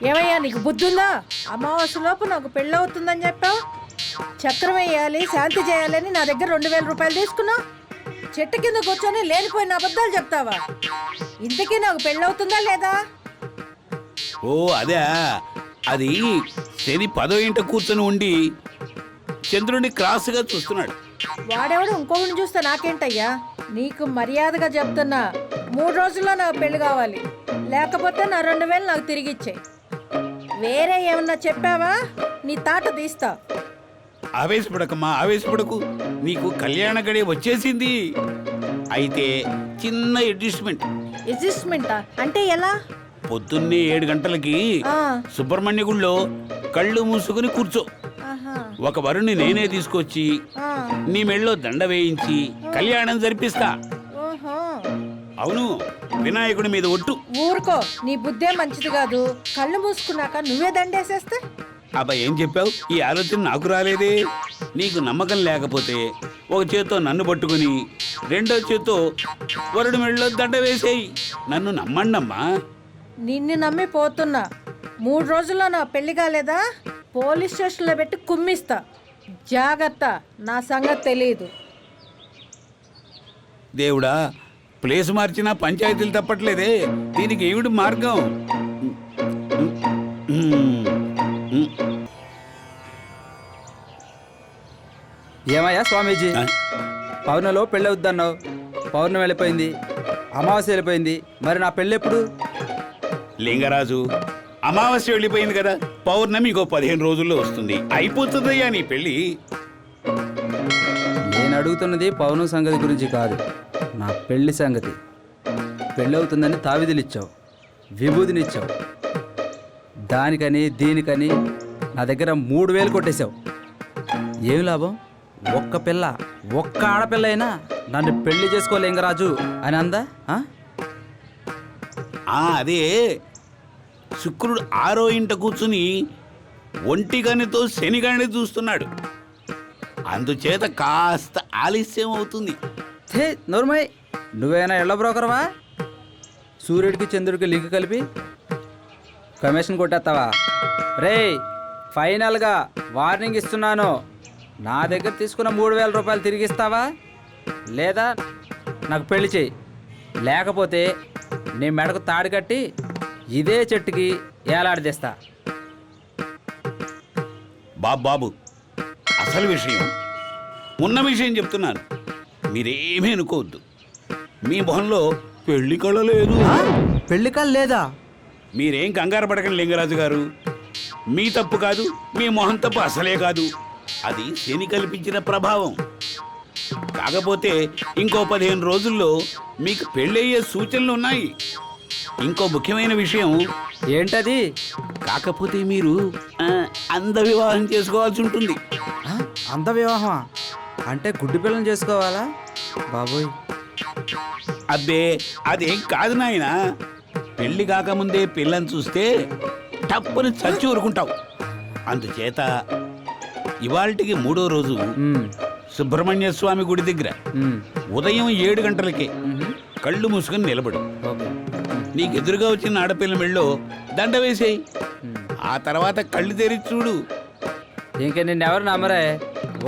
ఏమయ్యా నీకు బుద్ధుందా? అమావాస్యలోపు నాకు పెళ్ళవుతుందని చెప్పావు. చక్రం వేయాలి, శాంతి చేయాలని నా దగ్గర 2000 రూపాయలు తీసుకున్నావు. చెట్టు కింద కూర్చొని లేనిపోయిన అబద్ధాలు చెప్తావా? ఇంతకీ నాకు పెళ్ళవుతుందా లేదా? ఓ అదే, అది శని 10వ ఇంట కూర్చొని ఉండి చంద్రుడిని క్రాస్గా చూస్తున్నాడు. వాడెవడు ఇంకొకరిని చూస్తే నాకేంటయ్యా? నీకు మర్యాదగా చెప్తున్నా, 3 రోజుల్లో నాకు పెళ్లి కావాలి, లేకపోతే నా 2000 నాకు తిరిగి ఇచ్చేయి. వేరే ఏమన్నా చెప్పావా నీ తాట తీస్తా. ఆవేశపడకమ్మా, ఆవేశపడకు. నీకు కళ్యాణ గడి వచ్చేసింది. అయితే చిన్న అడ్జస్ట్మెంటా అంటే ఎలా? పొద్దున్నే 7 గంటలకి సుబ్రహ్మణ్య గుళ్ళో కళ్ళు మూసుకుని కూర్చో. ఒక వరుణ్ణి నేనే తీసుకొచ్చి నీ మెళ్ళో దండ వేయించి కళ్యాణం జరిపిస్తా. అవును, వినాయకుడి మీద ఒట్టు. ఊరుకో, నీ బుద్ధే మంచిది కాదు. కళ్ళు మూసుకున్నాక నువ్వే దండేసేస్తే. అబ్బా, ఏం చెప్పావు? ఈ ఆలోచన నాకు రాలేదే. నీకు నమ్మకం లేకపోతే ఒక చేత్తో నన్ను పట్టుకుని రెండో చేత్తో వరుడి మెళ్ళలో దండ వేసేయి. నన్ను నమ్మండమ్మా. నిన్ను నమ్మి పోతున్నా. 3 రోజుల్లో నా పెళ్లి కాలేదా పోలీస్ స్టేషన్లో పెట్టి కుమ్మిస్తా. జాగ్రత్త, నా సంగతి తెలియదు. దేవుడా, ప్లేస్ మార్చినా పంచాయతీలు తప్పట్లేదే. దీనికి ఏమిటి మార్గం? ఏమయ్యా స్వామీజీ, పౌర్ణమిలో పెళ్ళి అవుద్దన్నావు. పౌర్ణమి వెళ్ళిపోయింది, అమావాస్య వెళ్ళిపోయింది, మరి నా పెళ్ళి ఎప్పుడు? లింగరాజు, అమావాస్య వెళ్ళిపోయింది కదా, పౌర్ణమి ఇంకో 15 రోజుల్లో వస్తుంది. అయిపోతుందయ్యా నీ పెళ్ళి. నేను అడుగుతున్నది పౌర్ణమి సంగతి గురించి కాదు, నా పెళ్లి సంగతి. పెళ్ళి అవుతుందని తావిదిలిచ్చావు, విభూదినిచ్చావు. దానికని దీనికని నా దగ్గర 3000 కొట్టేశావు. ఏమి లాభం? ఒక్క పిల్ల, ఒక్క ఆడపిల్ల అయినా నన్ను పెళ్లి చేసుకో లింగరాజు అని అందా? అదే, శుక్రుడు 6వ ఇంట కూర్చుని ఒంటిగనితో శనిగాని చూస్తున్నాడు. అందుచేత కాస్త ఆలస్యం అవుతుంది. నోర్మయ్, నువ్వేనా ఎళ్ళ బ్రోకర్వా? సూర్యుడికి చంద్రుడికి లింక్ కలిపి కమిషన్ కొట్టేస్తావా? రే, ఫైనల్గా వార్నింగ్ ఇస్తున్నాను. నా దగ్గర తీసుకున్న 3000 రూపాయలు తిరిగిస్తావా, లేదా నాకు పెళ్లి చేయి. లేకపోతే నీ మెడకు తాడు కట్టి ఇదే చెట్టుకి ఏలాడదీస్తా. బాబు, అసలు విషయం, ఉన్న విషయం చెప్తున్నాను. మీరేమీ అనుకోవద్దు. మీ మొహంలో పెళ్లి కళ లేదు. పెళ్లి కళ లేదా? మీరేం కంగారు పడకండి లింగరాజు గారు. మీ తప్పు కాదు, మీ మొహం తప్పు అసలే కాదు. అది శని కల్పించిన ప్రభావం. కాకపోతే ఇంకో 15 రోజుల్లో మీకు పెళ్ళయ్యే సూచనలు ఉన్నాయి. ఇంకో ముఖ్యమైన విషయం ఏంటది? కాకపోతే మీరు అంద వివాహం చేసుకోవాల్సి ఉంటుంది. అంద వివాహమా? అంటే గుడ్డి పిల్లని చేసుకోవాలా బాబోయ్? అబ్బే, అదేం కాదు నాయనా. పెళ్లి కాకముందే పిల్లని చూస్తే టప్పుని చచ్చి ఊరుకుంటావు. అందుచేత ఇవాళకి 3వ రోజు సుబ్రహ్మణ్య స్వామి గుడి దగ్గర ఉదయం 7 గంటలకే కళ్ళు మూసుకొని నిలబడు. నీకు ఎదురుగా వచ్చిన ఆడపిల్ల మెళ్ళో దండ వేసేయి. ఆ తర్వాత కళ్ళు తెరిచి చూడు. ఇంక నిన్నెవరు నమ్మరే.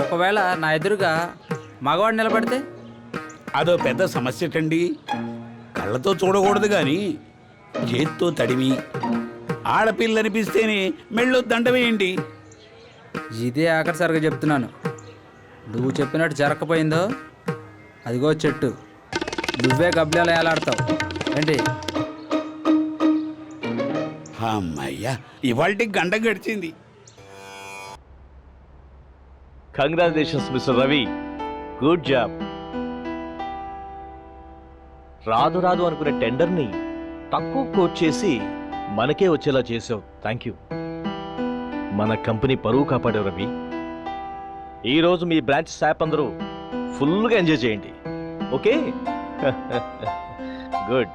ఒకవేళ నా ఎదురుగా మగవాడు నిలబడితే? అదో పెద్ద సమస్యటండి. కళ్ళతో చూడకూడదు కానీ చేత్తో తడిమి ఆడపిల్ల అనిపిస్తేనే మెళ్ళో దండ వేయండి. ఇదే ఆఖరిసరిగా చెప్తున్నాను. నువ్వు చెప్పినట్టు జరగకపోయిందో అదిగో చెట్టు, నువ్వే గబ్బిలాలు ఏలాడతావు ఏంటి? అమ్మయ్యా, ఇవాళకి గంట గడిచింది. Congratulations mister Ravi, good job. రాదు రాదు అనుకునే టెండర్ని తక్కువ కోట్ చేసి మనకే వచ్చేలా చేసావు. Thank you. మన కంపెనీ పరువు కాపాడావు రవి. ఈరోజు మీ బ్రాంచ్ స్టాఫ్ అందరూ ఫుల్గా ఎంజాయ్ చేయండి. ఓకే? గుడ్.